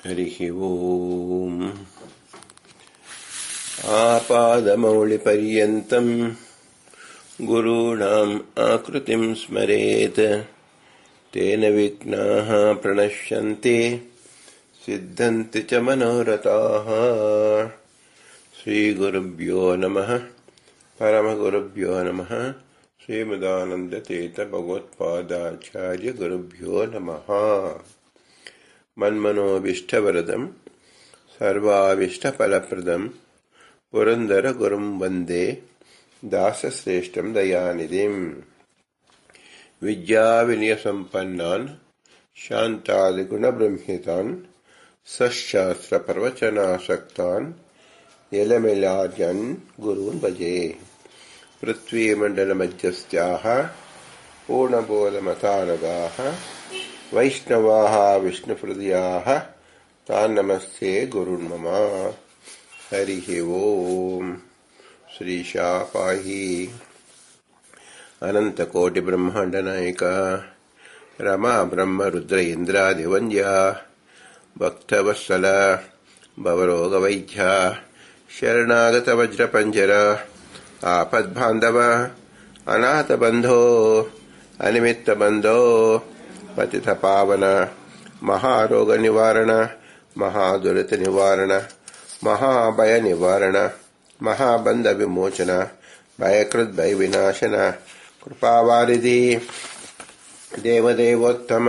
ಹರಿಃ ಓಂ. ಆಪಾದಮೌಳಿಪರ್ಯಂತಂ ಗುರುಣಾಂ ಆಕೃತಿಂ ಸ್ಮರೇತ್ ತೇನ ವಿಘ್ನಾಃ ಪ್ರಣಶ್ಯಂತಿ ಸಿದ್ಧಂತಿ ಚ ಮನೋರಥಾಃ. ಶ್ರೀಗುರುಭ್ಯೋ ನಮಃ. ಪರಮಗುರುಭ್ಯೋ ನಮಃ. ಶ್ರೀಮದಾನಂದತೀರ್ಥ ಭಗವತ್ಪಾದಾಚಾರ್ಯ ಗುರುಭ್ಯೋ ನಮಃ. ಮನ್ಮನೋಭೀಷ್ಟವರದಂ ಸರ್ವಾಭೀಷ್ಟಫಲಪ್ರದಂ ಪುರಂದರ ಗುರುಂ ವಂದೇ ದಾಸಶ್ರೇಷ್ಠಂ ದಯಾನಿಧಿಂ. ವಿದ್ಯಾವಿನಯಸಂಪನ್ನಾನ್ ಶಾಂತಾದಿಗುಣಬ್ರಹ್ಮಿತಾನ್ ಸಶಾಸ್ತ್ರಪ್ರವಚನಾಸಕ್ತಾನ್ ಯಲಮೇಲಾರ್ಯನ್ ಗುರೂನ್ ಭಜೆ. ಪೃಥ್ವೀಮಂಡಲಮಧ್ಯಸ್ಥ್ಯಾಃ ಪೂರ್ಣಬೋಧಮತಾನಗಾಃ ವೈಷ್ಣವಾಃ ವಿಷ್ಣುಹೃದಯಾಃ ತಾನ್ ನಮಸ್ತೆ ಗುರುನ್ ಮಮ. ಹರಿಃ ಓಂ. ಶ್ರೀಶಾ ಪಾಹಿ. ಅನಂತಕೋಟಿ ಬ್ರಹ್ಮಾಂಡ ನಾಯಕ ರಮಾ ಬ್ರಹ್ಮ ರುದ್ರ ಇಂದ್ರಾದಿವಂದ್ಯ ಭಕ್ತವತ್ಸಲ ಭವರೋಗವೈದ್ಯ ಶರಣಾಗತ ವಜ್ರಪಂಜರ ಆಪದ್ಬಾಂಧವ ಅನಾಥ ಬಂಧೋ ಅನಿಮಿತ್ತ ಬಂಧೋ ಪತಿತ ಪಾವನ ಮಹಾರೋಗ ನಿವಾರಣ ಮಹಾದುರಿತ ನಿವಾರಣ ಮಹಾಭಯ ನಿವಾರಣ ಮಹಾಬಂಧ ವಿಮೋಚನ ಭಯಕೃತ್ ಭಯ ವಿನಾಶನ ಕೃಪಾವಾರಿಧಿ ದೇವದೇವೋತ್ತಮ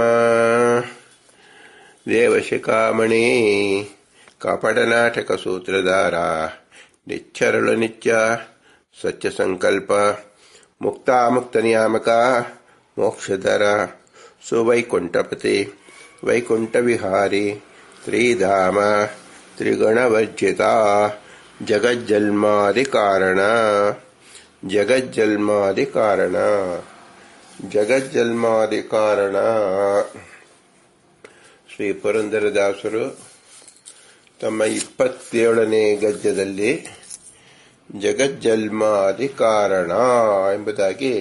ದೇವಶಿಖಾಮಣಿ ಕಪಟನಾಟಕ ಸೂತ್ರಧಾರ ನಿಚ್ಚರಳು ನಿತ್ಯ ಸತ್ಯ ಸಂಕಲ್ಪ ಮುಕ್ತಾಮುಕ್ತ ನಿಯಾಮಕ ಮೋಕ್ಷಧರ ಸುವೈಕುಂಠಪತಿ ವೈಕುಂಠ ವಿಹಾರಿ ತ್ರಿಧಾಮ ತ್ರಿಗಣವರ್ಜಿತ ಜಗಜ್ಜನ್ಮಾದಿ ಕಾರಣ ಜಗಜ್ಜನ್ಮಾದಿ ಕಾರಣ ಜಗಜ್ಜನ್ಮಾದಿ ಕಾರಣ. ಶ್ರೀ ಪುರಂದರದಾಸರು ತಮ್ಮ 27ನೇ ಗದ್ಯದಲ್ಲಿ ಜಗಜ್ಜನ್ಮಾದಿ ಕಾರಣ ಎಂಬುದಾಗಿ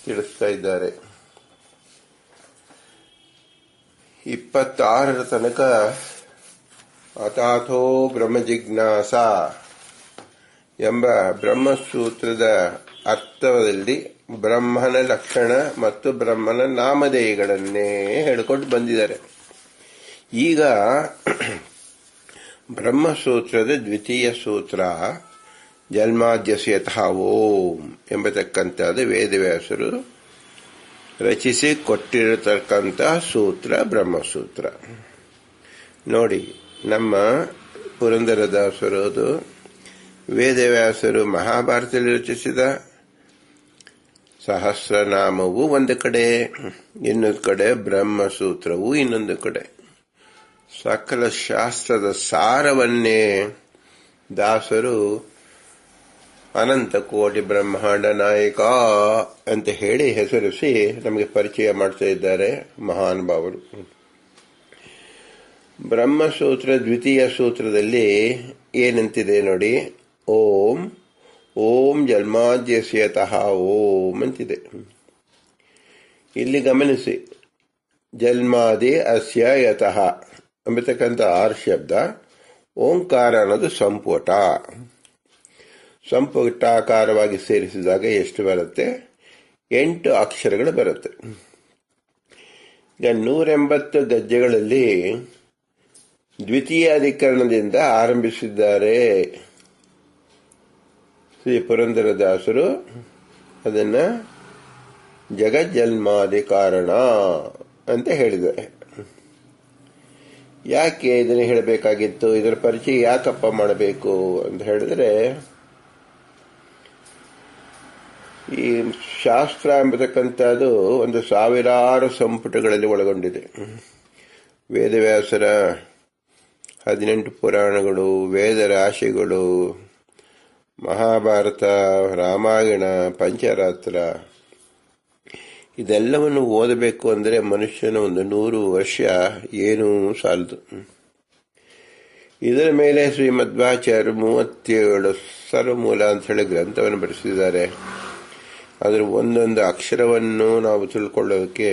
ತಿಳಿಸ್ತಾ ಇದ್ದಾರೆ. 26ರ ತನಕ ಅಥಾಥೋ ಬ್ರಹ್ಮಜಿಜ್ಞಾಸ ಎಂಬ ಬ್ರಹ್ಮಸೂತ್ರದ ಅರ್ಥದಲ್ಲಿ ಬ್ರಹ್ಮನ ಲಕ್ಷಣ ಮತ್ತು ಬ್ರಹ್ಮನ ನಾಮಧೇಯಗಳನ್ನೇ ಹೇಳಿಕೊಂಡು ಬಂದಿದ್ದಾರೆ. ಈಗ ಬ್ರಹ್ಮಸೂತ್ರದ ದ್ವಿತೀಯ ಸೂತ್ರ ಜನ್ಮಾದ್ಯಸ್ಯತಃ ಓಂ ಎಂಬತಕ್ಕಂಥದ್ದು ವೇದವ್ಯಾಸರು ರಚಿಸಿ ಕೊಟ್ಟಿರತಕ್ಕಂಥ ಸೂತ್ರ ಬ್ರಹ್ಮಸೂತ್ರ. ನೋಡಿ, ನಮ್ಮ ಪುರಂದರದಾಸರು ವೇದವ್ಯಾಸರು ಮಹಾಭಾರತದಲ್ಲಿ ರಚಿಸಿದ ಸಹಸ್ರನಾಮವೂ ಒಂದು ಕಡೆ, ಇನ್ನೊಂದು ಕಡೆ ಬ್ರಹ್ಮಸೂತ್ರವೂ ಇನ್ನೊಂದು ಕಡೆ. ಸಕಲ ಶಾಸ್ತ್ರದ ಸಾರವನ್ನೇ ದಾಸರು ಅನಂತ ಕೋಟಿ ಬ್ರಹ್ಮಾಂಡ ನಾಯಕ ಅಂತ ಹೇಳಿ ಹೆಸರಿಸಿ ನಮಗೆ ಪರಿಚಯ ಮಾಡ್ತಾ ಇದ್ದಾರೆ ಮಹಾನುಭಾವರು. ಬ್ರಹ್ಮಸೂತ್ರ ದ್ವಿತೀಯ ಸೂತ್ರದಲ್ಲಿ ಏನಂತಿದೆ ನೋಡಿ. ಓಂ ಓಂ ಜನ್ಮಾದ್ಯಸ್ಯತಃ ಓಂ ಅಂತಿದೆ. ಇಲ್ಲಿ ಗಮನಿಸಿ, ಜನ್ಮಾದಿ ಅಸ್ಯ ಯತಃ ಎಂಬತಕ್ಕಂಥ 6 ಶಬ್ದ. ಓಂಕಾರ ಅನ್ನೋದು ಸಂಪುಟ. ಸಂಪುಟಾಕಾರವಾಗಿ ಸೇರಿಸಿದಾಗ ಎಷ್ಟು ಬರುತ್ತೆ? 8 ಅಕ್ಷರಗಳು ಬರುತ್ತೆ. ಈಗ 180 ಗದ್ಯಗಳಲ್ಲಿ ದ್ವಿತೀಯ ಅಧಿಕರಣದಿಂದ ಆರಂಭಿಸಿದ್ದಾರೆ ಶ್ರೀ ಪುರಂದರದಾಸರು. ಅದನ್ನ ಜಗಜ್ಜನ್ಮಾದಿ ಕಾರಣ ಅಂತ ಹೇಳಿದ್ದಾರೆ. ಯಾಕೆ ಇದನ್ನು ಹೇಳಬೇಕಾಗಿತ್ತು? ಇದರ ಪರಿಚಯ ಯಾಕಪ್ಪ ಮಾಡಬೇಕು ಅಂತ ಹೇಳಿದ್ರೆ, ಈ ಶಾಸ್ತ್ರ ಎಂಬತಕ್ಕಂಥದ್ದು ಒಂದು 1000 ಸಂಪುಟಗಳಲ್ಲಿ ಒಳಗೊಂಡಿದೆ. ವೇದವ್ಯಾಸರ 18 ಪುರಾಣಗಳು, ವೇದ ರಾಶಿಗಳು, ಮಹಾಭಾರತ, ರಾಮಾಯಣ, ಪಂಚರಾತ್ರ, ಇದೆಲ್ಲವನ್ನು ಓದಬೇಕು ಅಂದರೆ ಮನುಷ್ಯನ ಒಂದು 100 ವರ್ಷ ಏನೂ ಸಾಲದು. ಇದರ ಮೇಲೆ ಶ್ರೀಮಧ್ವಾಚಾರ್ಯರು 37 ಸರ್ವಮೂಲ ಅಂತ ಹೇಳಿ ಗ್ರಂಥವನ್ನು ಬರೆಸಿದ್ದಾರೆ. ಅದರ ಒಂದೊಂದು ಅಕ್ಷರವನ್ನು ನಾವು ತಿಳ್ಕೊಳ್ಳೋದಕ್ಕೆ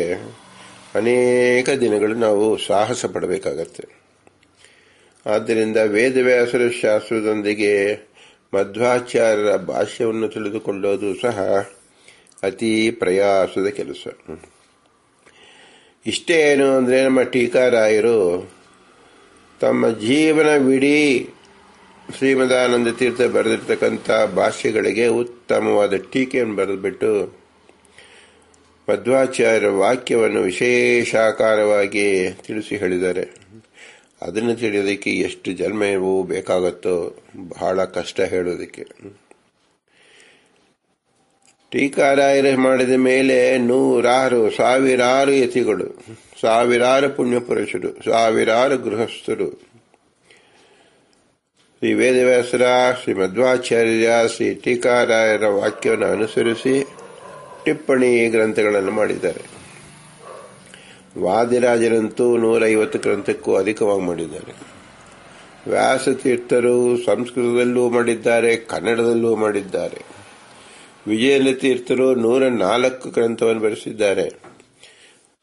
ಅನೇಕ ದಿನಗಳು ನಾವು ಸಾಹಸ ಪಡಬೇಕಾಗತ್ತೆ. ಆದ್ದರಿಂದ ವೇದವ್ಯಾಸರ ಶಾಸ್ತ್ರದೊಂದಿಗೆ ಮಧ್ವಾಚಾರ್ಯರ ಭಾಷ್ಯವನ್ನು ತಿಳಿದುಕೊಳ್ಳೋದು ಸಹ ಅತಿ ಪ್ರಯಾಸದ ಕೆಲಸ. ಇಷ್ಟೇ ಏನು ಅಂದರೆ, ನಮ್ಮ ಟೀಕಾರಾಯರು ತಮ್ಮ ಜೀವನವಿಡೀ ಶ್ರೀಮದಾನಂದ ತೀರ್ಥ ಬರೆದಿರ್ತಕ್ಕಂಥ ಭಾಷ್ಯಗಳಿಗೆ ಉತ್ತಮವಾದ ಟೀಕೆಯನ್ನು ಬರೆದುಬಿಟ್ಟು ಮಧ್ವಾಚಾರ್ಯರ ವಾಕ್ಯವನ್ನು ವಿಶೇಷಾಕಾರವಾಗಿ ತಿಳಿಸಿ ಹೇಳಿದ್ದಾರೆ. ಅದನ್ನು ತಿಳಿಯೋದಕ್ಕೆ ಎಷ್ಟು ಜನ್ಮವೂ ಬೇಕಾಗುತ್ತೋ, ಬಹಳ ಕಷ್ಟ ಹೇಳೋದಕ್ಕೆ. ಟೀಕಾರಾಯರು ಮಾಡಿದ ಮೇಲೆ ನೂರಾರು ಸಾವಿರಾರು ಯತಿಗಳು, ಸಾವಿರಾರು ಪುಣ್ಯಪುರುಷರು, ಸಾವಿರಾರು ಗೃಹಸ್ಥರು ಶ್ರೀ ವೇದವ್ಯಾಸರ, ಶ್ರೀ ಮಧ್ವಾಚಾರ್ಯ, ಶ್ರೀ ಟೀಕಾರಾಯರ ವಾಕ್ಯವನ್ನು ಅನುಸರಿಸಿ ಟಿಪ್ಪಣಿ ಗ್ರಂಥಗಳನ್ನು ಮಾಡಿದ್ದಾರೆ. ವಾದಿರಾಜರಂತೂ 150 ಗ್ರಂಥಕ್ಕೂ ಅಧಿಕವಾಗಿ ಮಾಡಿದ್ದಾರೆ. ವ್ಯಾಸತೀರ್ಥರು ಸಂಸ್ಕೃತದಲ್ಲೂ ಮಾಡಿದ್ದಾರೆ, ಕನ್ನಡದಲ್ಲೂ ಮಾಡಿದ್ದಾರೆ. ವಿಜಯೇಂದ್ರ ತೀರ್ಥರು 104 ಗ್ರಂಥವನ್ನು ಬರೆಸಿದ್ದಾರೆ.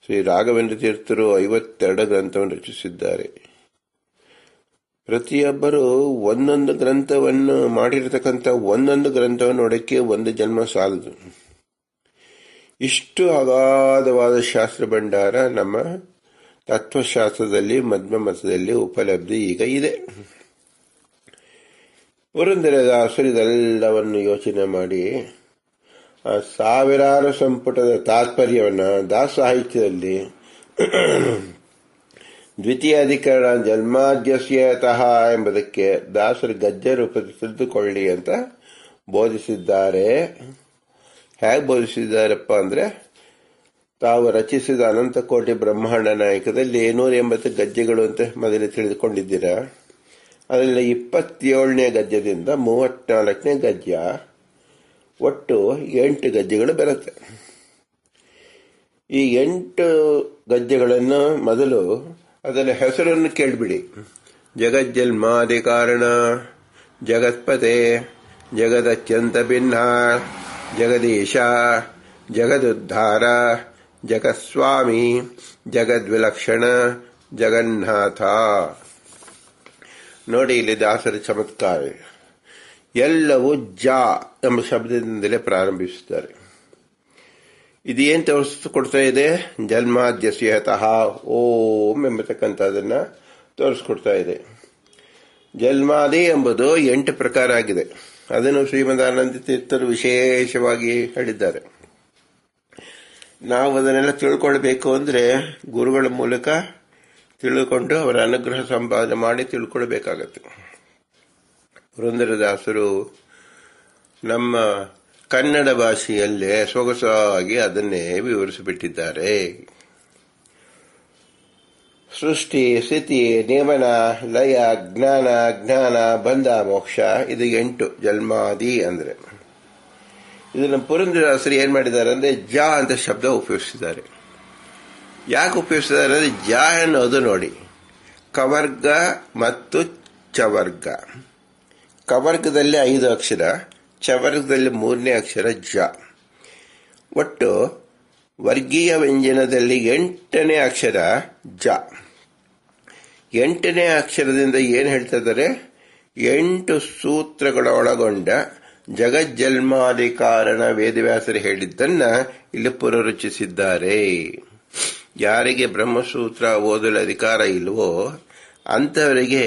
ಶ್ರೀ ರಾಘವೇಂದ್ರ ತೀರ್ಥರು 52 ಗ್ರಂಥವನ್ನು ರಚಿಸಿದ್ದಾರೆ. ಪ್ರತಿಯೊಬ್ಬರು ಒಂದೊಂದು ಗ್ರಂಥವನ್ನು ಮಾಡಿರತಕ್ಕಂಥ ಒಂದೊಂದು ಗ್ರಂಥವನ್ನು ನೋಡಕ್ಕೆ ಒಂದು ಜನ್ಮ ಸಾಲದು. ಇಷ್ಟು ಅಗಾಧವಾದ ಶಾಸ್ತ್ರ ಭಂಡಾರ ನಮ್ಮ ತತ್ವಶಾಸ್ತ್ರದಲ್ಲಿ, ಮಧ್ವ ಮತದಲ್ಲಿ ಉಪಲಬ್ಧಿ ಈಗ ಇದೆ. ಪುರಂದರದಾಸರು ಇದೆಲ್ಲವನ್ನು ಯೋಚನೆ ಮಾಡಿ ಸಾವಿರಾರು ಸಂಪುಟದ ತಾತ್ಪರ್ಯವನ್ನು ದಾಸ ಸಾಹಿತ್ಯದಲ್ಲಿ ದ್ವಿತೀಯ ಅಧಿಕರಣ ಜನ್ಮಾದ್ಯಸ್ಯತಃ ಎಂಬುದಕ್ಕೆ ದಾಸರು ಗದ್ಯ ರೂಪದಲ್ಲಿ ತಿಳಿದುಕೊಳ್ಳಿ ಅಂತ ಬೋಧಿಸಿದ್ದಾರೆ. ಹೇಗೆ ಬೋಧಿಸಿದ್ದಾರಪ್ಪ ಅಂದರೆ, ತಾವು ರಚಿಸಿದ ಅನಂತಕೋಟಿ ಬ್ರಹ್ಮಾಂಡ ನಾಯಕದಲ್ಲಿ 180 ಗದ್ಯಗಳು ಅಂತ ಮೊದಲೇ ತಿಳಿದುಕೊಂಡಿದ್ದೀರಾ. ಅದರಲ್ಲಿ 27ನೇ ಗದ್ಯದಿಂದ 34ನೇ ಗದ್ಯ, ಒಟ್ಟು 8 ಗದ್ಯಗಳು ಬರುತ್ತೆ. ಈ 8 ಗದ್ಯಗಳನ್ನು ಮೊದಲು ಅದರ ಹೆಸರನ್ನು ಕೇಳಿಬಿಡಿ. ಜಗಜ್ಜನ್ಮಾದಿ ಕಾರಣ, ಜಗತ್ಪತೆ, ಜಗದತ್ಯಂತ ಭಿನ್ನ, ಜಗದೀಶ, ಜಗದುದ್ಧಾರ, ಜಗಸ್ವಾಮಿ, ಜಗದ್ವಿಲಕ್ಷಣ, ಜಗನ್ನಾಥ. ನೋಡಿ, ಇಲ್ಲಿ ದಾಸರ ಚಮತ್ಕಾರ. ಎಲ್ಲವೂ ಜ ಎಂಬ ಶಬ್ದದಿಂದಲೇ ಪ್ರಾರಂಭಿಸುತ್ತಾರೆ. ಇದೇನು ತೋರಿಸ್ಕೊಡ್ತಾ ಇದೆ? ಜನ್ಮಾದ್ಯಸ್ಯತಃ ಓಂ ಎಂಬತಕ್ಕಂಥದನ್ನ ತೋರಿಸ್ಕೊಡ್ತಾ ಇದೆ. ಜನ್ಮಾದಿ ಎಂಬುದು 8 ಪ್ರಕಾರ ಆಗಿದೆ. ಅದನ್ನು ಶ್ರೀಮದಾನಂದ ತೀರ್ಥರು ವಿಶೇಷವಾಗಿ ಹೇಳಿದ್ದಾರೆ. ನಾವು ಅದನ್ನೆಲ್ಲ ತಿಳ್ಕೊಳ್ಬೇಕು ಅಂದರೆ ಗುರುಗಳ ಮೂಲಕ ತಿಳ್ಕೊಂಡು ಅವರ ಅನುಗ್ರಹ ಸಂಪಾದನೆ ಮಾಡಿ ತಿಳ್ಕೊಳ್ಬೇಕಾಗತ್ತೆ. ಪುರಂದರದಾಸರು ನಮ್ಮ ಕನ್ನಡ ಭಾಷೆಯಲ್ಲೇ ಸೊಗಸಾಗಿ ಅದನ್ನೇ ವಿವರಿಸಿಬಿಟ್ಟಿದ್ದಾರೆ. ಸೃಷ್ಟಿ, ಸ್ಥಿತಿ, ನಿಯಮನ, ಲಯ, ಜ್ಞಾನ, ಜ್ಞಾನ, ಬಂಧ, ಮೋಕ್ಷ, ಇದು 8 ಜನ್ಮಾದಿ ಅಂದ್ರೆ. ಇದನ್ನು ಪುರಂದರದಾಸರು ಏನ್ ಮಾಡಿದ್ದಾರೆ ಅಂದ್ರೆ ಜ ಅಂತ ಶಬ್ದ ಉಪಯೋಗಿಸಿದ್ದಾರೆ. ಯಾಕೆ ಉಪಯೋಗಿಸಿದ್ದಾರೆ ಅಂದ್ರೆ, ಜ ಅನ್ನೋದು ನೋಡಿ, ಕವರ್ಗ ಮತ್ತು ಚವರ್ಗ. ಕವರ್ಗದಲ್ಲಿ 5 ಅಕ್ಷರ, ಚವರ್ಗದಲ್ಲಿ 3ನೇ ಅಕ್ಷರ ಜ. ಒಟ್ಟು ವರ್ಗೀಯ ವ್ಯಂಜನದಲ್ಲಿ 8ನೇ ಅಕ್ಷರ ಜ. 8ನೇ ಅಕ್ಷರದಿಂದ ಏನು ಹೇಳ್ತಾ ಇದ್ದಾರೆ? 8 ಸೂತ್ರಗಳ ಒಳಗೊಂಡ ಜಗಜ್ಜನ್ಮಾದಿ ಕಾರಣ ವೇದವ್ಯಾಸರು ಹೇಳಿದ್ದನ್ನ ಇಲ್ಲಿ ಪುನರುಚ್ಚಿಸಿದ್ದಾರೆ. ಯಾರಿಗೆ ಬ್ರಹ್ಮಸೂತ್ರ ಓದಲು ಅಧಿಕಾರ ಇಲ್ವೋ ಅಂತವರಿಗೆ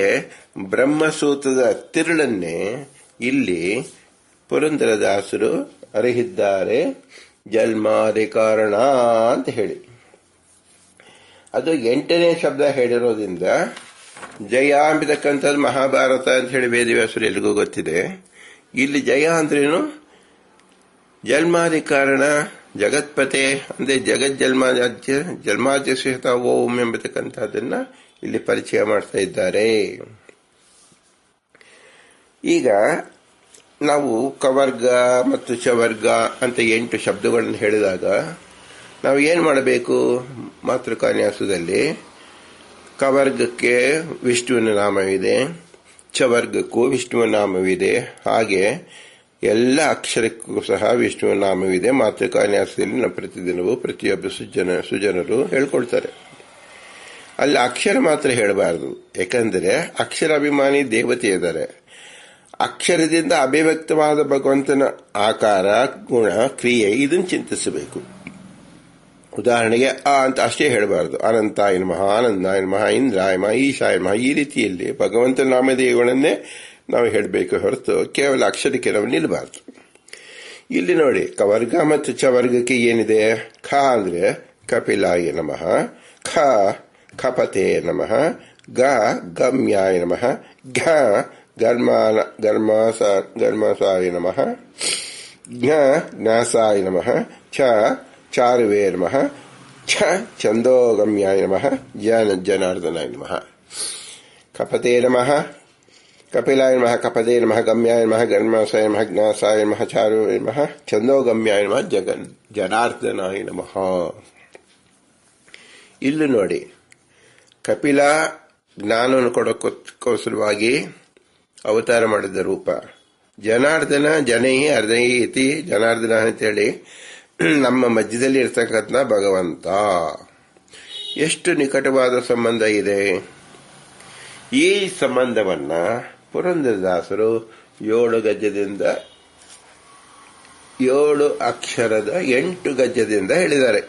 ಬ್ರಹ್ಮಸೂತ್ರದ ತಿರುಳನ್ನೇ ಇಲ್ಲಿ ಪುರಂದರದಾಸರು ಅರಿಹಿದ್ದಾರೆ. ಜನ್ಮಾದಿ ಕಾರಣ ಅಂತ ಹೇಳಿ ಅದು 8ನೇ ಶಬ್ದ ಹೇಳಿರೋದ್ರಿಂದ ಜಯ ಅಂಬಿತಕ್ಕಂಥದ್ದು ಮಹಾಭಾರತ ಅಂತ ಹೇಳಿ ವೇದವ್ಯಾಸರು ಎಲ್ಲಿಗೂ ಗೊತ್ತಿದೆ. ಇಲ್ಲಿ ಜಯ ಅಂದ್ರೇನು? ಜನ್ಮಾದಿ ಕಾರಣ, ಜಗತ್ಪತೆ ಅಂದ್ರೆ ಜನ್ಮಾದ್ಯ ಸಹಿತ ಓಂ ಎಂಬತಕ್ಕಂಥದ್ದನ್ನ ಇಲ್ಲಿ ಪರಿಚಯ ಮಾಡ್ತಾ ಇದ್ದಾರೆ. ಈಗ ನಾವು ಕವರ್ಗ ಮತ್ತು ಚವರ್ಗ ಅಂತ 8 ಶಬ್ದಗಳನ್ನು ಹೇಳಿದಾಗ ನಾವು ಏನು ಮಾಡಬೇಕು? ಮಾತೃಕಾನ್ಯಾಸದಲ್ಲಿ ಕವರ್ಗಕ್ಕೆ ವಿಷ್ಣುವಿನ ನಾಮವಿದೆ, ಚವರ್ಗಕ್ಕೂ ವಿಷ್ಣುವಿನ ನಾಮವಿದೆ. ಹಾಗೆ ಎಲ್ಲ ಅಕ್ಷರಕ್ಕೂ ಸಹ ವಿಷ್ಣುವಿನ ನಾಮವಿದೆ. ಮಾತೃಕಾನ್ಯಾಸದಲ್ಲಿ ಪ್ರತಿದಿನವೂ ಪ್ರತಿಯೊಬ್ಬ ಸುಜನರು ಹೇಳ್ಕೊಳ್ತಾರೆ. ಅಲ್ಲಿ ಅಕ್ಷರ ಮಾತ್ರ ಹೇಳಬಾರದು. ಯಾಕಂದರೆ ಅಕ್ಷರಾಭಿಮಾನಿ ದೇವತೆ ಇದ್ದಾರೆ. ಅಕ್ಷರದಿಂದ ಅಭಿವ್ಯಕ್ತವಾದ ಭಗವಂತನ ಆಕಾರ, ಗುಣ, ಕ್ರಿಯೆ ಇದನ್ನು ಚಿಂತಿಸಬೇಕು. ಉದಾಹರಣೆಗೆ ಅಂತ ಅಷ್ಟೇ ಹೇಳಬಾರದು. ಅನಂತಾಯ ನಮಃ, ಆನಂದಾಯ ನಮಃ, ಇಂದ್ರಾಯ ನಮಃ, ಈಶಾಯ ನಮಃ, ಈ ರೀತಿಯಲ್ಲಿ ಭಗವಂತನ ನಾಮಧೇಯಗಳನ್ನೇ ನಾವು ಹೇಳಬೇಕು ಹೊರತು ಕೇವಲ ಅಕ್ಷರಕ್ಕೆ ನಾವು ನಿಲ್ಲಬಾರದು. ಇಲ್ಲಿ ನೋಡಿ, ಕವರ್ಗ ಮತ್ತು ಚವರ್ಗಕ್ಕೆ ಏನಿದೆ? ಖ ಅಂದ್ರೆ ಕಪಿಲಾಯ ನಮಃ, ಖ ಖಪತೆ ನಮಃ, ಗ ಗಮ್ಯಾಯ ನಮಃ, ಘ ಗರ್ಮಾಸಾಯ ನಮಃ, ಜ್ಞ ಜ್ಞಾಸಾಯ ನಮಃ, ಛ ಚಾರುವೇ ನಮಃ, ಛ ಛಂದೋಗಮ್ಯಾಯ ನಮಃ, ಜನಾರ್ದನಾಯ ನಮಃ. ಕಪತೆ ನಮಃ, ಕಪಿಲಾಯ ನಮಃ, ಕಪದೇ ನಮಃ, ಗಮ್ಯಾಯ ನಮಃ, ಗರ್ಮಾಸಾಯ ನಮಃ, ಜ್ಞಾಸಾಯ ನಮಃ, ಚಾರುವೇ ನಮಃ, ಛಂದೋಗಮ್ಯಾಯ ನಮಃ, ಜನಾರ್ದನಾಯ ನಮಃ. ಇಲ್ಲಿ ನೋಡಿ, ಕಪಿಲ ಜ್ಞಾನವನ್ನು ಕೊಡೋಕ್ಕೋಸ್ಕರವಾಗಿ ಅವತಾರ ಮಾಡಿದ ರೂಪ. ಜನಾರ್ದನ ಜನೈ ಹೃದಯ ಇತಿ ಜನಾರ್ದನ ಅಂತೇಳಿ ನಮ್ಮ ಮಧ್ಯದಲ್ಲಿ ಇರ್ತಕ್ಕಂಥ ಭಗವಂತ. ಎಷ್ಟು ನಿಕಟವಾದ ಸಂಬಂಧ ಇದೆ. ಈ ಸಂಬಂಧವನ್ನ ಪುರಂದರದಾಸರು 7 ಗದ್ಯದಿಂದ 7 ಅಕ್ಷರದ 8 ಗದ್ಯದಿಂದ ಹೇಳಿದ್ದಾರೆ.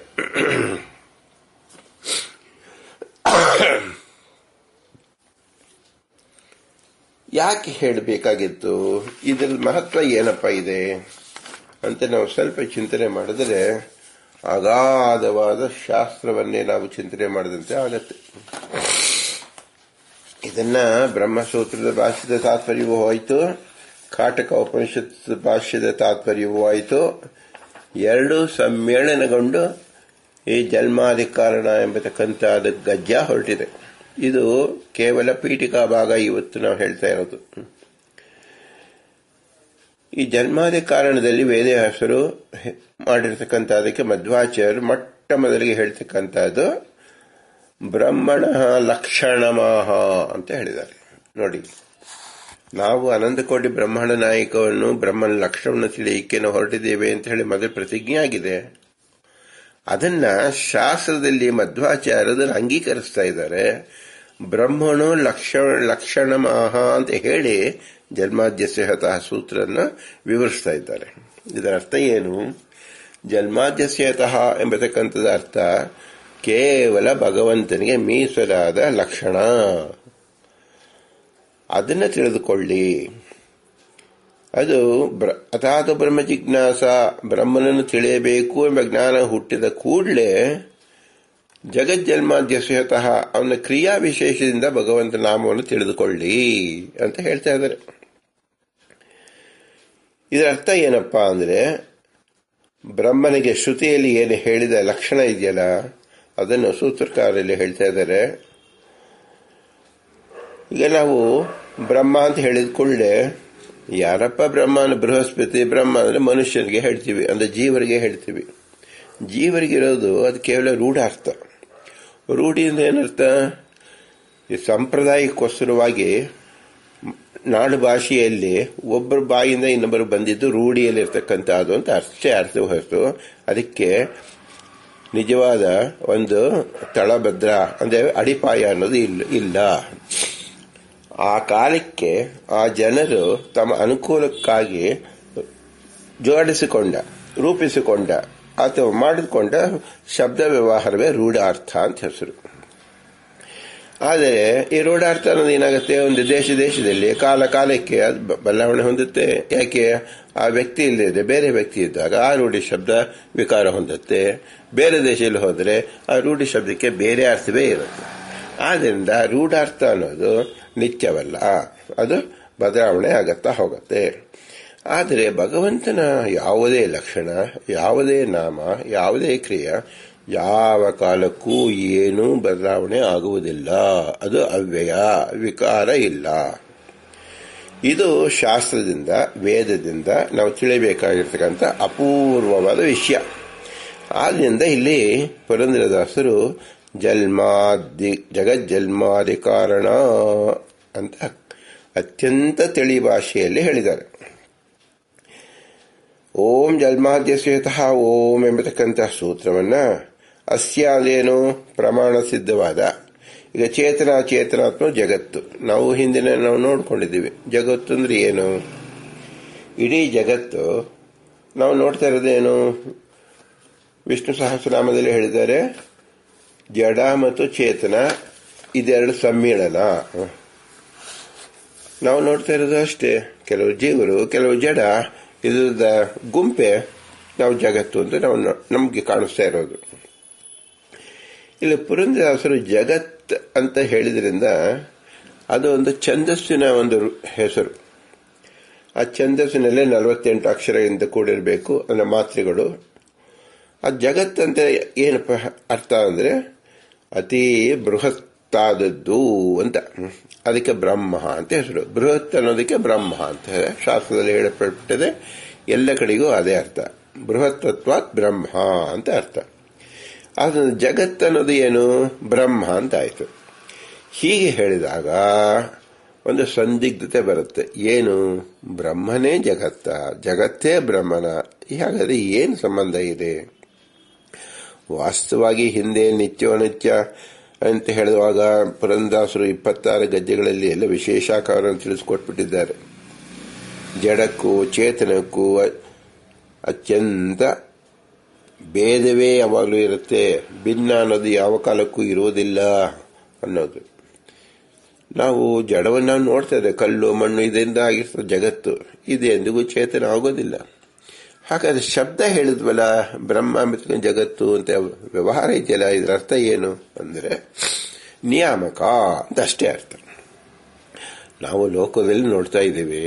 ಯಾಕೆ ಹೇಳಬೇಕಾಗಿತ್ತು? ಇದರ ಮಹತ್ವ ಏನಪ್ಪ ಇದೆ ಅಂತ ನಾವು ಸ್ವಲ್ಪ ಚಿಂತನೆ ಮಾಡಿದರೆ ಅಗಾಧವಾದ ಶಾಸ್ತ್ರವನ್ನೇ ನಾವು ಚಿಂತನೆ ಮಾಡಿದಂತೆ ಆಗತ್ತೆ. ಇದನ್ನ ಬ್ರಹ್ಮಸೂತ್ರದ ಭಾಷ್ಯದ ತಾತ್ಪರ್ಯವೂ ಆಯಿತು, ಕಾಟಕ ಉಪನಿಷತ್ ಭಾಷ್ಯದ ತಾತ್ಪರ್ಯವೂ ಆಯಿತು. 2 ಸಮ್ಮೇಳನಗೊಂಡು ಈ ಜನ್ಮಾದಿ ಕಾರಣ ಎಂಬತಕ್ಕಂಥದ್ದು ಗದ್ಯ ಹೊರಟಿದೆ. ಇದು ಕೇವಲ ಪೀಠಿಕಾ ಭಾಗ ಇವತ್ತು ನಾವು ಹೇಳ್ತಾ ಇರೋದು. ಈ ಜನ್ಮಾದಿ ಕಾರಣದಲ್ಲಿ ವೇದವ್ಯಾಸರು ಮಾಡಿರ್ತಕ್ಕಂಥದಕ್ಕೆ ಮಧ್ವಾಚಾರ್ಯರು ಮೊಟ್ಟ ಮೊದಲಿಗೆ ಹೇಳ್ತಕ್ಕಂಥದ್ದು ಬ್ರಹ್ಮಣ ಲಕ್ಷಣಮಃ ಅಂತ ಹೇಳಿದ್ದಾರೆ. ನೋಡಿ, ನಾವು ಅನಂತಕೋಟಿ ಬ್ರಹ್ಮಾಂಡ ನಾಯಕವನ್ನು ಬ್ರಹ್ಮನ ಲಕ್ಷಣವನ್ನು ತಿಳಿಯಕ್ಕೆ ನಾವು ಹೊರಟಿದ್ದೇವೆ ಅಂತ ಹೇಳಿ ಮೊದಲು ಪ್ರತಿಜ್ಞೆ ಆಗಿದೆ. ಅದನ್ನ ಶಾಸ್ತ್ರದಲ್ಲಿ ಮಧ್ವಾಚಾರ್ಯರು ಅಂಗೀಕರಿಸ್ತಾ ಇದ್ದಾರೆ. ಬ್ರಹ್ಮಣೋ ಲಕ್ಷಣಮಃ ಅಂತ ಹೇಳಿ ಜನ್ಮಾದ್ಯಸ್ಯತಃ ಸೂತ್ರನ ವಿವರಿಸ್ತಾ ಇದ್ದಾರೆ. ಇದರ ಅರ್ಥ ಏನು? ಜನ್ಮಾದ್ಯಸ್ಯತಃ ಎಂಬತಕ್ಕಂಥದ ಅರ್ಥ ಕೇವಲ ಭಗವಂತನಿಗೆ ಮೀಸಲಾದ ಲಕ್ಷಣ. ಅದನ್ನು ತಿಳಿದುಕೊಳ್ಳಿ. ಅದು ಅಥಾತ ಬ್ರಹ್ಮ ಜಿಜ್ಞಾಸ, ಬ್ರಹ್ಮನನ್ನು ತಿಳಿಯಬೇಕು ಎಂಬ ಜ್ಞಾನ ಹುಟ್ಟಿದ ಕೂಡಲೇ ಜಗಜ್ಜನ್ಮಾದ್ಯಸ್ಯತಃ ಅವನ ಕ್ರಿಯಾ ವಿಶೇಷದಿಂದ ಭಗವಂತ ನಾಮವನ್ನು ತಿಳಿದುಕೊಳ್ಳಿ ಅಂತ ಹೇಳ್ತಾ ಇದ್ದಾರೆ. ಇದರ ಅರ್ಥ ಏನಪ್ಪಾ ಅಂದ್ರೆ, ಬ್ರಹ್ಮನಿಗೆ ಶ್ರುತಿಯಲ್ಲಿ ಏನು ಹೇಳಿದ ಲಕ್ಷಣ ಇದೆಯಲ್ಲ ಅದನ್ನು ಸೂತ್ರಕಾರರಲ್ಲಿ ಹೇಳ್ತಾ ಇದ್ದಾರೆ. ಈಗ ನಾವು ಬ್ರಹ್ಮ ಅಂತ ಹೇಳಿದ ಕೂಡಲೇ ಯಾರಪ್ಪ ಬ್ರಹ್ಮ? ಬೃಹಸ್ಪತಿ ಬ್ರಹ್ಮ ಅಂದ್ರೆ ಮನುಷ್ಯನಿಗೆ ಹೇಳ್ತೀವಿ, ಅಂದ್ರೆ ಜೀವರಿಗೆ ಹೇಳ್ತೀವಿ. ಜೀವರಿಗಿರೋದು ಅದು ಕೇವಲ ರೂಢಾರ್ಥ. ರೂಢಿ ಅಂದ್ರೆ ಏನರ್ಥ? ಈ ಸಂಪ್ರದಾಯಕ್ಕೋಸ್ಕರವಾಗಿ ನಾಡು ಭಾಷೆಯಲ್ಲಿ ಒಬ್ಬರ ಬಾಯಿಂದ ಇನ್ನೊಬ್ಬರು ಬಂದಿದ್ದು ರೂಢಿಯಲ್ಲಿರ್ತಕ್ಕಂಥದ್ದು ಅಂತ ಅಷ್ಟೇ ಅರ್ಥ ಹೊರತು ಅದಕ್ಕೆ ನಿಜವಾದ ಒಂದು ತಳಭದ್ರ ಅಂದ್ರೆ ಅಡಿಪಾಯ ಅನ್ನೋದು ಇಲ್ಲ. ಆ ಕಾಲಕ್ಕೆ ಆ ಜನರು ತಮ್ಮ ಅನುಕೂಲಕ್ಕಾಗಿ ರೂಪಿಸಿಕೊಂಡ ಅಥವಾ ಮಾಡಿಕೊಂಡ ಶಬ್ದ ವ್ಯವಹಾರವೇ ರೂಢಾರ್ಥ ಅಂತ ಹೆಸರು. ಆದರೆ ಈ ರೂಢಾರ್ಥ ಅನ್ನೋದು ಏನಾಗುತ್ತೆ, ಒಂದು ದೇಶದಲ್ಲಿ ಕಾಲಕ್ಕೆ ಅದು ಬದಲಾವಣೆ ಹೊಂದುತ್ತೆ. ಯಾಕೆ? ಆ ವ್ಯಕ್ತಿ ಇಲ್ಲದೆ ಬೇರೆ ವ್ಯಕ್ತಿ ಇದ್ದಾಗ ಆ ರೂಢಿ ಶಬ್ದ ವಿಕಾರ ಹೊಂದುತ್ತೆ. ಬೇರೆ ದೇಶದಲ್ಲಿ ಹೋದರೆ ಆ ರೂಢಿ ಶಬ್ದಕ್ಕೆ ಬೇರೆ ಅರ್ಥವೇ ಇರುತ್ತೆ. ಆದ್ದರಿಂದ ರೂಢಾರ್ಥ ಅನ್ನೋದು ನಿತ್ಯವಲ್ಲ, ಅದು ಬದಲಾವಣೆ ಆಗತ್ತಾ ಹೋಗುತ್ತೆ. ಆದರೆ ಭಗವಂತನ ಯಾವುದೇ ಲಕ್ಷಣ, ಯಾವುದೇ ನಾಮ, ಯಾವುದೇ ಕ್ರಿಯೆ ಯಾವ ಕಾಲಕ್ಕೂ ಏನೂ ಬದಲಾವಣೆ ಆಗುವುದಿಲ್ಲ. ಅದು ಅವ್ಯಯ, ವಿಕಾರ ಇಲ್ಲ. ಇದು ಶಾಸ್ತ್ರದಿಂದ ವೇದದಿಂದ ನಾವು ತಿಳಿಯಬೇಕಾಗಿರ್ತಕ್ಕಂಥ ಅಪೂರ್ವವಾದ ವಿಷಯ. ಆದ್ದರಿಂದ ಇಲ್ಲಿ ಪುರಂದರದಾಸರು ಜಗಜ್ಜನ್ಮಾದಿ ಕಾರಣ ಅಂತ ಅತ್ಯಂತ ತಿಳಿ ಭಾಷೆಯಲ್ಲಿ ಹೇಳಿದ್ದಾರೆ. ಓಂ ಜನ್ಮಾದ್ಯಸ್ಯತಃ ಓಂ ಎಂಬತಕ್ಕಂತಹ ಸೂತ್ರವನ್ನ ಅಸ್ಯ ಅದೇನು ಪ್ರಮಾಣ ಸಿದ್ಧವಾದ ಈಗ ಚೇತನ ಚೇತನಾತ್ಮ ಜಗತ್ತು ನಾವು ಹಿಂದಿನ ನಾವು ನೋಡ್ಕೊಂಡಿದ್ದೀವಿ. ಜಗತ್ತು ಅಂದ್ರೆ ಏನು? ಇಡೀ ಜಗತ್ತು ನಾವು ನೋಡ್ತಾ ಇರೋದೇನು? ವಿಷ್ಣು ಸಹಸ್ರನಾಮದಲ್ಲಿ ಹೇಳಿದ್ದಾರೆ, ಜಡ ಮತ್ತು ಚೇತನ ಇದೆರಡು ಸಮ್ಮಿಳನ. ನಾವು ನೋಡ್ತಾ ಇರೋದು ಅಷ್ಟೇ. ಕೆಲವು ಜೀವರು, ಕೆಲವು ಜಡ, ಇದರ ಗುಂಪೆ ನಾವು ಜಗತ್ತು ಅಂತ ನಾವು ನಮಗೆ ಕಾಣಿಸ್ತಾ ಇರೋದು. ಇಲ್ಲಿ ಪುರಂದರದಾಸರು ಜಗತ್ ಅಂತ ಹೇಳಿದ್ರಿಂದ ಅದು ಒಂದು ಛಂದಸ್ಸಿನ ಒಂದು ಹೆಸರು. ಆ ಛಂದಸ್ಸಿನಲ್ಲೇ 48 ಅಕ್ಷರದಿಂದ ಕೂಡಿರಬೇಕು ಅಂದ್ರೆ ಮಾತ್ರೆಗಳು. ಆ ಜಗತ್ತಂತ ಏನಪ್ಪ ಅರ್ಥ ಅಂದ್ರೆ ಅತಿ ಬೃಹತ್ತಾದದ್ದು ಅಂತ. ಅದಕ್ಕೆ ಬ್ರಹ್ಮ ಅಂತ ಹೆಸರು. ಬೃಹತ್ ಅನ್ನೋದಕ್ಕೆ ಬ್ರಹ್ಮ ಅಂತ ಶಾಸ್ತ್ರದಲ್ಲಿ ಹೇಳಲ್ಪಟ್ಟಿದೆ. ಎಲ್ಲ ಕಡೆಗೂ ಅದೇ ಅರ್ಥ, ಬೃಹತ್ತತ್ವಾತ್ ಬ್ರಹ್ಮ ಅಂತ ಅರ್ಥ. ಆದ್ರೆ ಜಗತ್ ಅನ್ನೋದು ಏನು? ಬ್ರಹ್ಮ ಅಂತ ಆಯ್ತು. ಹೀಗೆ ಹೇಳಿದಾಗ ಒಂದು ಸಂದಿಗ್ಧತೆ ಬರುತ್ತೆ. ಏನು? ಬ್ರಹ್ಮನೇ ಜಗತ್ತ, ಜಗತ್ತೇ ಬ್ರಹ್ಮನ. ಹಾಗಾದ್ರೆ ಏನು ಸಂಬಂಧ ಇದೆ? ವಾಸ್ತವವಾಗಿ ಹಿಂದೆ ನಿತ್ಯ ಅಂತ ಹೇಳುವಾಗ ಪುರಂದರದಾಸರು 26 ಗದ್ಯಗಳಲ್ಲಿ ಎಲ್ಲ ವಿಶೇಷಾಕಾರವನ್ನು ತಿಳಿಸಿಕೊಟ್ಬಿಟ್ಟಿದ್ದಾರೆ. ಜಡಕ್ಕೂ ಚೇತನಕ್ಕೂ ಅತ್ಯಂತ ಭೇದವೇ ಯಾವಾಗಲೂ ಇರುತ್ತೆ, ಭಿನ್ನ ಅನ್ನೋದು ಯಾವ ಕಾಲಕ್ಕೂ ಇರುವುದಿಲ್ಲ ಅನ್ನೋದು. ನಾವು ಜಡವನ್ನು ನೋಡ್ತಾ ಇದ್ದೇವೆ, ಕಲ್ಲು ಮಣ್ಣು ಇದರಿಂದ ಆಗಿರ್ತದೆ ಜಗತ್ತು. ಇದು ಎಂದಿಗೂ ಚೇತನ ಆಗೋದಿಲ್ಲ. ಹಾಗಾದ್ರೆ ಶಬ್ದ ಹೇಳಿದ್ವಲ್ಲ ಬ್ರಹ್ಮ ಮತ್ತು ಜಗತ್ತು ಅಂತ ವ್ಯವಹಾರ ಇದೆಯಲ್ಲ, ಇದರ ಅರ್ಥ ಏನು ಅಂದ್ರೆ ನಿಯಾಮಕ ಅಂತ ಅಷ್ಟೇ ಅರ್ಥ. ನಾವು ಲೋಕದಲ್ಲಿ ನೋಡ್ತಾ ಇದ್ದೀವಿ,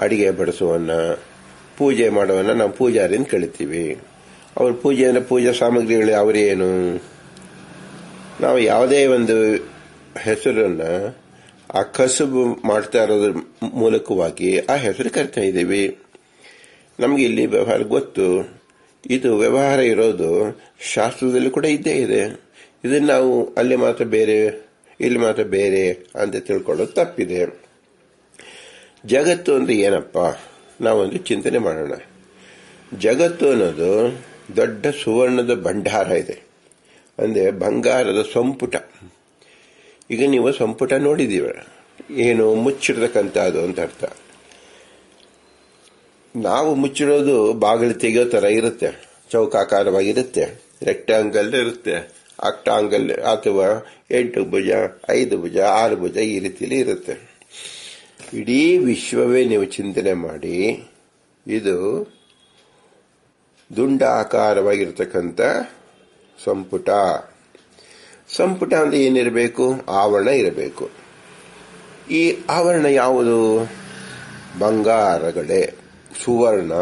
ಅಡಿಗೆ ಬಡಿಸುವನ್ನ, ಪೂಜೆ ಮಾಡುವನ್ನ ನಾವು ಪೂಜಾರಿಯಿಂದ ಕಳಿತೀವಿ. ಅವ್ರ ಪೂಜೆ ಅಂದ್ರೆ ಪೂಜಾ ಸಾಮಗ್ರಿಗಳು ಅವರೇನು? ನಾವು ಯಾವುದೇ ಒಂದು ಹೆಸರನ್ನ ಆ ಕಸುಬು ಮಾಡ್ತಾ ಇರೋದ್ರ ಮೂಲಕವಾಗಿ ಆ ಹೆಸರು ಕರಿತಾ ಇದ್ದೀವಿ. ನಮ್ಗೆ ಇಲ್ಲಿ ವ್ಯವಹಾರ ಗೊತ್ತು. ಇದು ವ್ಯವಹಾರ ಇರೋದು ಶಾಸ್ತ್ರದಲ್ಲಿ ಕೂಡ ಇದ್ದೇ ಇದೆ. ಇದನ್ನ ನಾವು ಅಲ್ಲಿ ಮಾತ್ರ ಬೇರೆ, ಇಲ್ಲಿ ಮಾತ್ರ ಬೇರೆ ಅಂತ ತಿಳ್ಕೊಳ್ಳೋದು ತಪ್ಪಿದೆ. ಜಗತ್ತು ಅಂದ್ರೆ ಏನಪ್ಪ? ನಾವೊಂದು ಚಿಂತನೆ ಮಾಡೋಣ. ಜಗತ್ತು ಅನ್ನೋದು ದೊಡ್ಡ ಸುವರ್ಣದ ಭಂಡಾರ ಇದೆ, ಅಂದ್ರೆ ಬಂಗಾರದ ಸಂಪುಟ. ಈಗ ನೀವು ಸಂಪುಟ ನೋಡಿದೀವ, ಏನು ಮುಚ್ಚಿಡ್ತಕ್ಕಂಥದ್ದು ಅಂತ ಅರ್ಥ. ನಾವು ಮುಚ್ಚಿಡೋದು ಬಾಗಿಲು ತೆಗೆಯೋ ತರ ಇರುತ್ತೆ, ಚೌಕಾಕಾರವಾಗಿರುತ್ತೆ, ರೆಕ್ಟಾಂಗಲ್ ಇರುತ್ತೆ, ಆಕ್ಟಾಂಗಲ್ ಅಥವಾ 8 ಭುಜ, 5 ಭುಜ, 6 ಭುಜ ಈ ರೀತಿಯಲ್ಲಿ ಇರುತ್ತೆ. ಇಡೀ ವಿಶ್ವವೇ ನೀವು ಚಿಂತನೆ ಮಾಡಿ, ಇದು ದುಂಡಾಕಾರವಾಗಿರ್ತಕ್ಕಂಥ ಸಂಪುಟ. ಸಂಪುಟ ಅಂದ್ರೆ ಏನಿರಬೇಕು? ಆವರಣ ಇರಬೇಕು. ಈ ಆವರಣ ಯಾವುದು? ಬಂಗಾರಗಳೇ, ಸುವರ್ಣ,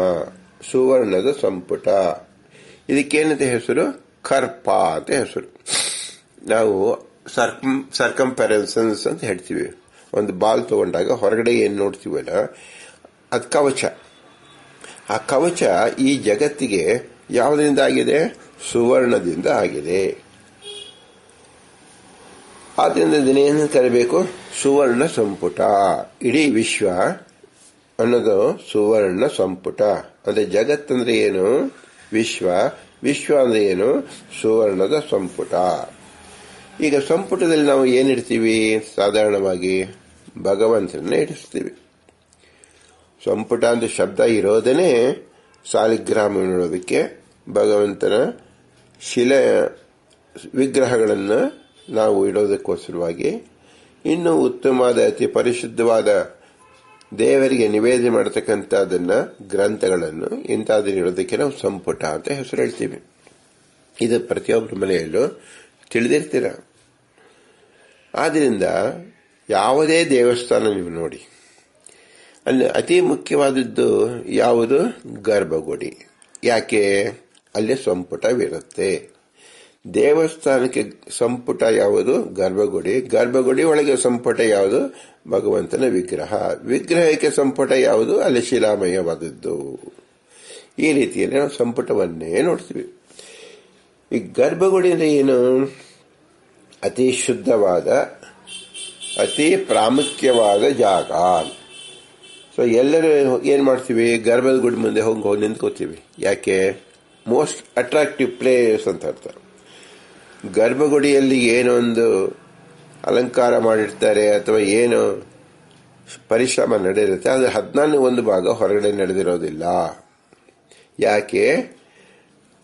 ಸುವರ್ಣದ ಸಂಪುಟ. ಇದಕ್ಕೇನಂತ ಹೆಸರು? ಕರ್ಪ ಅಂತ ಹೆಸರು. ನಾವು ಸರ್ಕಂಫರೆನ್ಸನ್ಸ್ ಅಂತ ಹೇಳ್ತೀವಿ. ಒಂದು ಬಾಲ್ ತಗೊಂಡಾಗ ಹೊರಗಡೆ ಏನ್ ನೋಡ್ತೀವಲ್ಲ ಅದು ಕವಚ. ಆ ಕವಚ ಈ ಜಗತ್ತಿಗೆ ಯಾವುದರಿಂದ ಆಗಿದೆ? ಸುವರ್ಣದಿಂದ ಆಗಿದೆ. ಆದ್ರಿಂದ ಇದನ್ನೇನು ಕರಿಬೇಕು? ಸುವರ್ಣ ಸಂಪುಟ. ಇಡೀ ವಿಶ್ವ ಅನ್ನೋದು ಸುವರ್ಣ ಸಂಪುಟ. ಅಂದ್ರೆ ಜಗತ್ತಂದ್ರೆ ಏನು? ವಿಶ್ವ. ವಿಶ್ವ ಅಂದ್ರೆ ಏನು? ಸುವರ್ಣದ ಸಂಪುಟ. ಈಗ ಸಂಪುಟದಲ್ಲಿ ನಾವು ಏನಿಡ್ತೀವಿ? ಸಾಧಾರಣವಾಗಿ ಭಗವಂತನನ್ನ ಇಡಿಸ್ತೀವಿ. ಸಂಪುಟ ಅಂತ ಶಬ್ದ ಇರೋದನ್ನೇ ಸಾಲಿಗ್ರಾಮ ನೋಡೋದಕ್ಕೆ, ಭಗವಂತನ ಶಿಲೆ ವಿಗ್ರಹಗಳನ್ನು ನಾವು ಇಡೋದಕ್ಕೋಸ್ಕರವಾಗಿ. ಇನ್ನು ಉತ್ತಮವಾದ ಅತಿ ಪರಿಶುದ್ಧವಾದ ದೇವರಿಗೆ ನಿವೇದನೆ ಮಾಡತಕ್ಕಂಥದನ್ನ, ಗ್ರಂಥಗಳನ್ನು ಇಂಥದನ್ನ ಇಡೋದಕ್ಕೆ ನಾವು ಸಂಪುಟ ಅಂತ ಹೆಸರು ಹೇಳ್ತೀವಿ. ಇದು ಪ್ರತಿಯೊಬ್ಬರ ಮನೆಯಲ್ಲೂ ತಿಳಿದಿರ್ತೀರ. ಆದ್ರಿಂದ ಯಾವುದೇ ದೇವಸ್ಥಾನ ನೀವು ನೋಡಿ, ಅಲ್ಲಿ ಅತಿ ಮುಖ್ಯವಾದದ್ದು ಯಾವುದು? ಗರ್ಭಗುಡಿ. ಯಾಕೆ? ಅಲ್ಲಿ ಸಂಪುಟವಿರುತ್ತೆ. ದೇವಸ್ಥಾನಕ್ಕೆ ಸಂಪುಟ ಯಾವುದು? ಗರ್ಭಗುಡಿ. ಗರ್ಭಗುಡಿ ಒಳಗೆ ಸಂಪುಟ ಯಾವುದು? ಭಗವಂತನ ವಿಗ್ರಹ. ವಿಗ್ರಹಕ್ಕೆ ಸಂಪುಟ ಯಾವುದು? ಅಲ್ಲಿ ಶಿಲಾಮಯವಾದದ್ದು. ಈ ರೀತಿಯಲ್ಲಿ ನಾವು ಸಂಪುಟವನ್ನೇ ನೋಡ್ತೀವಿ. ಈ ಗರ್ಭಗುಡಿ ಅಂದ್ರೆ ಏನು? ಅತಿ ಶುದ್ಧವಾದ, ಅತಿ ಪ್ರಾಮುಖ್ಯವಾದ ಜಾಗ. ಸೊ ಎಲ್ಲರೂ ಏನ್ ಮಾಡ್ತೀವಿ? ಗರ್ಭದ ಗುಡಿ ಮುಂದೆ ಹೋಗಿ ನಿಂತ್ಕೋತೀವಿ. ಯಾಕೆ? ಮೋಸ್ಟ್ ಅಟ್ರಾಕ್ಟಿವ್ ಪ್ಲೇಸ್ ಅಂತ ಅರ್ಥ. ಗರ್ಭಗುಡಿಯಲ್ಲಿ ಏನೊಂದು ಅಲಂಕಾರ ಮಾಡಿರ್ತಾರೆ ಅಥವಾ ಏನು ಪರಿಶ್ರಮ ನಡೆದಿರುತ್ತೆ ಅದು 14 ಹೊರಗಡೆ ನಡೆದಿರೋದಿಲ್ಲ. ಯಾಕೆ?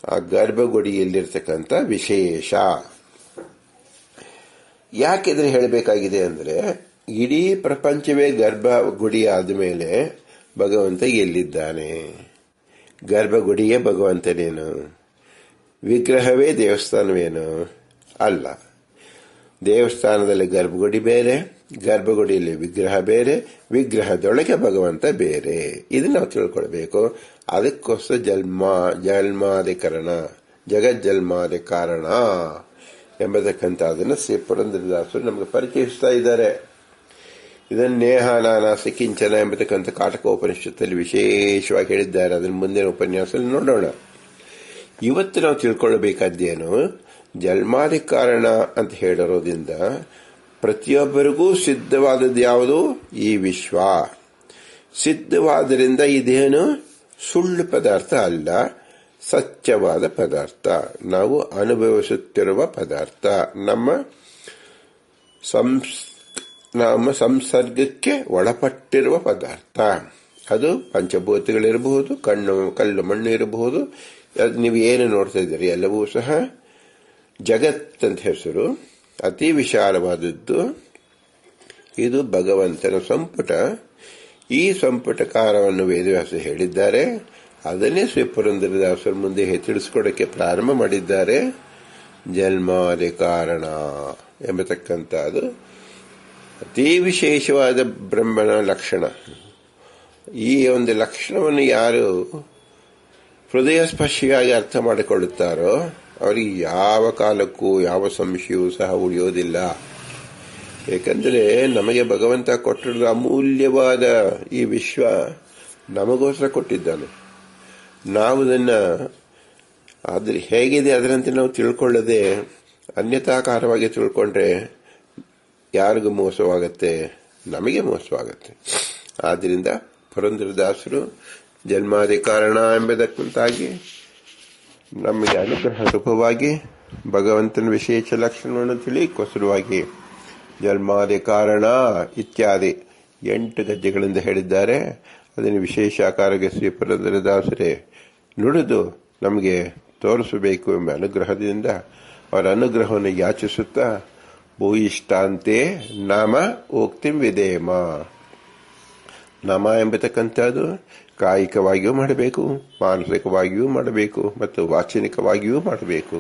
ಆ ಗರ್ಭಗುಡಿಯಲ್ಲಿರ್ತಕ್ಕಂಥ ವಿಶೇಷ. ಯಾಕೆ ಇದನ್ನು ಹೇಳಬೇಕಾಗಿದೆ ಅಂದರೆ, ಇಡೀ ಪ್ರಪಂಚವೇ ಗರ್ಭಗುಡಿ ಆದಮೇಲೆ ಭಗವಂತ ಎಲ್ಲಿದ್ದಾನೆ? ಗರ್ಭಗುಡಿಯೇ ಭಗವಂತನೇನು? ವಿಗ್ರಹವೇ ದೇವಸ್ಥಾನವೇನು? ಅಲ್ಲ. ದೇವಸ್ಥಾನದಲ್ಲಿ ಗರ್ಭಗುಡಿ ಬೇರೆ, ಗರ್ಭಗುಡಿಯಲ್ಲಿ ವಿಗ್ರಹ ಬೇರೆ, ವಿಗ್ರಹದೊಳಗೆ ಭಗವಂತ ಬೇರೆ. ಇದನ್ನ ನಾವು ತಿಳ್ಕೊಳ್ಬೇಕು. ಅದಕ್ಕೋಸ್ಕರ ಜನ್ಮಾಧಿಕರಣ, ಜಗಜ್ಜನ್ಮಾದಿ ಕಾರಣ ಎಂಬತಕ್ಕಂಥ ಅದನ್ನು ಶ್ರೀ ಪುರಂದರದಾಸರು ನಮಗೆ ಪರಿಚಯಿಸ್ತಾ ಇದ್ದಾರೆ. ಇದನ್ನು ನೇಹ ನಾನಾಸಿ ಕಿಂಚನ ಎಂಬತಕ್ಕಂಥ ಕಾಟಕೋಪನಿಷತ್ತಲ್ಲಿ ವಿಶೇಷವಾಗಿ ಹೇಳಿದ್ದಾರೆ. ಅದನ್ನು ಮುಂದಿನ ಉಪನ್ಯಾಸದಲ್ಲಿ ನೋಡೋಣ. ಇವತ್ತು ನಾವು ತಿಳ್ಕೊಳ್ಳಬೇಕಾದ್ದೇನು, ಜನ್ಮಾದಿ ಕಾರಣ ಅಂತ ಹೇಳಿರೋದ್ರಿಂದ ಪ್ರತಿಯೊಬ್ಬರಿಗೂ ಸಿದ್ಧವಾದದ್ದು ಯಾವುದು? ಈ ವಿಶ್ವ. ಸಿದ್ಧವಾದ್ದರಿಂದ ಇದೇನು ಸುಳ್ಳು ಪದಾರ್ಥ ಅಲ್ಲ, ಸತ್ಯವಾದ ಪದಾರ್ಥ, ನಾವು ಅನುಭವಿಸುತ್ತಿರುವ ಪದಾರ್ಥ, ನಮ್ಮ ಸಂಸರ್ಗಕ್ಕೆ ಒಳಪಟ್ಟಿರುವ ಪದಾರ್ಥ. ಅದು ಪಂಚಭೂತಗಳಿರಬಹುದು, ಕಲ್ಲು ಮಣ್ಣು ಇರಬಹುದು, ನೀವು ಏನು ನೋಡ್ತಾ ಇದ್ದೀರಿ ಎಲ್ಲವೂ ಸಹ ಜಗತ್ತಂತ ಹೆಸರು. ಅತಿ ವಿಶಾಲವಾದದ್ದು. ಇದು ಭಗವಂತನ ಸಂಪುಟ. ಈ ಸಂಪುಟಕಾರವನ್ನು ವೇದವ್ಯಾಸ ಹೇಳಿದ್ದಾರೆ. ಅದನ್ನೇ ಶ್ರೀ ಪುರಂದರದಾಸರ ಮುಂದೆ ತಿಳಿಸ್ಕೊಡಕ್ಕೆ ಪ್ರಾರಂಭ ಮಾಡಿದ್ದಾರೆ. ಜನ್ಮಾದಿ ಕಾರಣ ಎಂಬತಕ್ಕಂಥದ್ದು ಅತಿ ವಿಶೇಷವಾದ ಬ್ರಹ್ಮನ ಲಕ್ಷಣ. ಈ ಒಂದು ಲಕ್ಷಣವನ್ನು ಯಾರು ಹೃದಯ ಸ್ಪರ್ಶಿಯಾಗಿ ಅರ್ಥ ಮಾಡಿಕೊಳ್ಳುತ್ತಾರೋ ಅವರಿಗೆ ಯಾವ ಕಾಲಕ್ಕೂ ಯಾವ ಸಂಶಯವೂ ಸಹ ಉಳಿಯೋದಿಲ್ಲ. ಏಕೆಂದರೆ ನಮಗೆ ಭಗವಂತ ಕೊಟ್ಟಿರುವ ಅಮೂಲ್ಯವಾದ ಈ ವಿಶ್ವ ನಮಗೋಸ್ಕರ ಕೊಟ್ಟಿದ್ದಾನೆ. ನಾವು ಅದನ್ನು ಹೇಗಿದೆ ಅದರಂತೆ ನಾವು ತಿಳ್ಕೊಳ್ಳದೆ ಅನ್ಯತಾಕಾರವಾಗಿ ತಿಳ್ಕೊಂಡ್ರೆ ಯಾರಿಗೂ ಮೋಸವಾಗತ್ತೆ? ನಮಗೆ ಮೋಸವಾಗತ್ತೆ. ಆದ್ದರಿಂದ ಪುರಂದರದಾಸರು ಜನ್ಮಾದಿ ಕಾರಣ ಎಂಬುದಕ್ಕಿಂತಾಗಿ ನಮಗೆ ಅನುಗ್ರಹ ರೂಪವಾಗಿ ಭಗವಂತನ ವಿಶೇಷ ಲಕ್ಷಣವನ್ನು ತಿಳಿಕೋಸ್ಕರವಾಗಿ ಜನ್ಮಾದಿ ಕಾರಣ ಇತ್ಯಾದಿ 8 ಗದ್ಯಗಳಿಂದ ಹೇಳಿದ್ದಾರೆ. ಅದನ್ನು ವಿಶೇಷ ಆಕಾರಕ್ಕೆ ಶ್ರೀ ಪುರಂದರದಾಸರೇ ನುಡಿದು ನಮಗೆ ತೋರಿಸಬೇಕು ಎಂಬ ಅನುಗ್ರಹದಿಂದ ಅವರ ಅನುಗ್ರಹವನ್ನು ಯಾಚಿಸುತ್ತಾ ಭೂಯಿಷ್ಟಾಂತೆ ನಾಮ ಉಕ್ತಿಂ ವಿಧೇಮ. ನಾಮ ಎಂಬತಕ್ಕಂಥದ್ದು ಕಾಯಿಕವಾಗಿಯೂ ಮಾಡಬೇಕು, ಮಾನಸಿಕವಾಗಿಯೂ ಮಾಡಬೇಕು ಮತ್ತು ವಾಚನಿಕವಾಗಿಯೂ ಮಾಡಬೇಕು.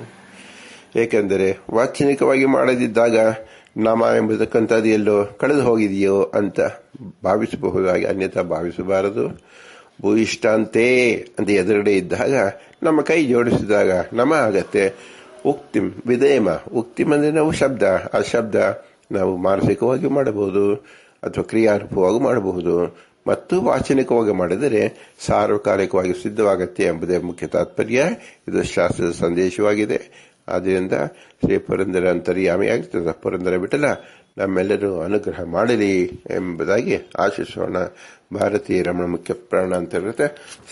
ಏಕೆಂದರೆ ವಾಚನಿಕವಾಗಿ ಮಾಡದಿದ್ದಾಗ ನಾಮ ಎಂಬತಕ್ಕಂಥದ್ದು ಎಲ್ಲೋ ಕಳೆದು ಹೋಗಿದೆಯೋ ಅಂತ ಭಾವಿಸಬಹುದಾಗಿ, ಅನ್ಯಥಾ ಭಾವಿಸಬಾರದು. ಭೂಯಿಷ್ಟಾಂತೆ ಅಂತ ಎದುರುಗಡೆ ಇದ್ದಾಗ ನಮ್ಮ ಕೈ ಜೋಡಿಸಿದಾಗ ನಮ ಆಗತ್ತೆ. ಉಕ್ತಿಂ ವಿಧೇಮ. ಉಕ್ತಿಂ ಅಂದರೆ ನಾವು ಶಬ್ದ, ಆ ಶಬ್ದ ನಾವು ಮಾನಸಿಕವಾಗಿ ಮಾಡಬಹುದು ಅಥವಾ ಕ್ರಿಯಾರೂಪವಾಗಿ ಮಾಡಬಹುದು ಮತ್ತು ವಾಚನಿಕವಾಗಿ ಮಾಡಿದರೆ ಸಾರ್ವಕಾಲಿಕವಾಗಿ ಸಿದ್ಧವಾಗತ್ತೆ ಎಂಬುದೇ ಮುಖ್ಯ ತಾತ್ಪರ್ಯ. ಇದು ಶಾಸ್ತ್ರದ ಸಂದೇಶವಾಗಿದೆ. ಆದ್ದರಿಂದ ಶ್ರೀ ಪುರಂದರ ಅಂತರ್ಯಾಮಿಯಾಗಿರ್ತದೆ ಪುರಂದರ ವಿಠಲ ನಮ್ಮೆಲ್ಲರೂ ಅನುಗ್ರಹ ಮಾಡಲಿ ಎಂಬುದಾಗಿ ಆಶಿಸೋಣ. ಭಾರತೀಯ ರಮಣ ಮುಖ್ಯ ಪ್ರಾಣ ಅಂತರ್ಗತ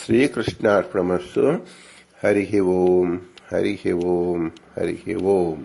ಶ್ರೀಕೃಷ್ಣಾರ್ಪಣಮಸ್ತು. ಹರಿ ಓಂ, ಹರಿ ಓಂ, ಹರಿ ಓಂ.